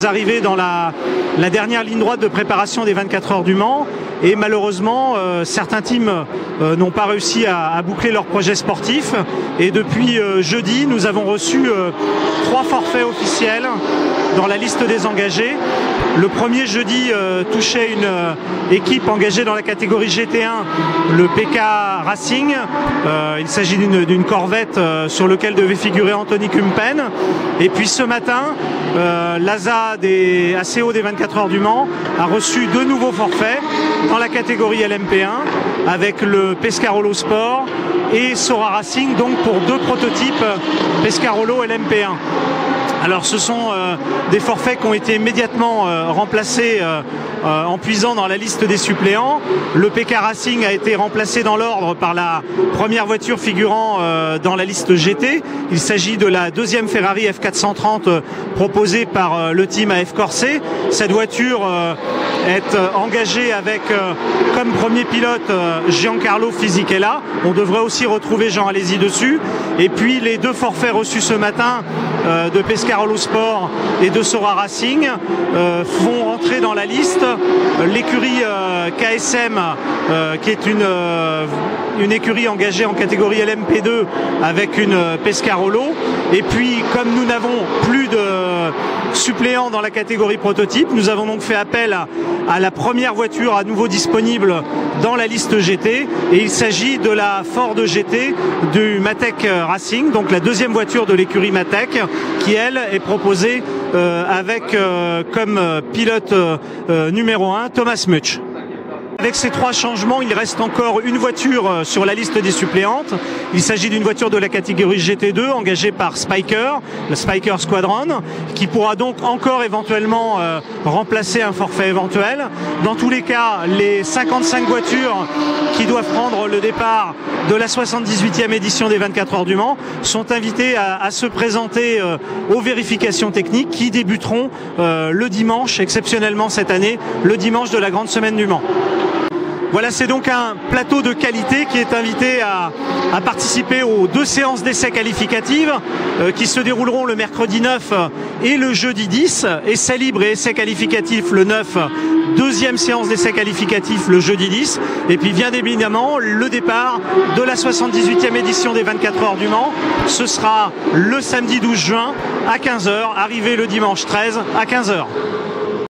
Arrivé dans la dernière ligne droite de préparation des 24 heures du Mans et malheureusement certains teams n'ont pas réussi à boucler leur projet sportif et depuis jeudi nous avons reçu 3 forfaits officiels dans la liste des engagés. Le premier jeudi touchait une équipe engagée dans la catégorie GT1, le PK Racing. Il s'agit d'une corvette sur laquelle devait figurer Anthony Kumpen. Et puis ce matin, l'ASA des ACO des 24 heures du Mans a reçu 2 nouveaux forfaits dans la catégorie LMP1 avec le Pescarolo Sport et Sora Racing, donc pour 2 prototypes Pescarolo LMP1. Alors ce sont des forfaits qui ont été immédiatement remplacés en puisant dans la liste des suppléants. Le PK Racing a été remplacé dans l'ordre par la première voiture figurant dans la liste GT. Il s'agit de la 2e Ferrari F430 proposée par le team AF Corse. Cette voiture est engagée avec comme premier pilote Giancarlo Fisichella. On devrait aussi retrouver Jean Alési dessus. Et puis les 2 forfaits reçus ce matin de Pescarolo Sport et de Sora Racing font entrer dans la liste l'écurie KSM qui est une écurie engagée en catégorie LMP2 avec une Pescarolo. Et puis comme nous n'avons plus de suppléants dans la catégorie prototype, nous avons donc fait appel à la première voiture à nouveau disponible dans la liste GT et il s'agit de la Ford GT du Matec Racing, donc la 2e voiture de l'écurie Matec qui elle est proposée avec comme pilote numéro 1 Thomas Mutch. Avec ces 3 changements, il reste encore une voiture sur la liste des suppléantes. Il s'agit d'une voiture de la catégorie GT2 engagée par Spiker, le Spiker Squadron, qui pourra donc encore éventuellement remplacer un forfait éventuel. Dans tous les cas, les 55 voitures qui doivent prendre le départ de la 78e édition des 24 heures du Mans sont invitées à se présenter aux vérifications techniques qui débuteront le dimanche, exceptionnellement cette année, le dimanche de la grande semaine du Mans. Voilà, c'est donc un plateau de qualité qui est invité à participer aux 2 séances d'essais qualificatives qui se dérouleront le mercredi 9 et le jeudi 10. Essais libres et essais qualificatifs le 9, 2e séance d'essais qualificatifs le jeudi 10. Et puis bien évidemment, le départ de la 78e édition des 24 heures du Mans. Ce sera le samedi 12 juin à 15 h, arrivé le dimanche 13 à 15 h.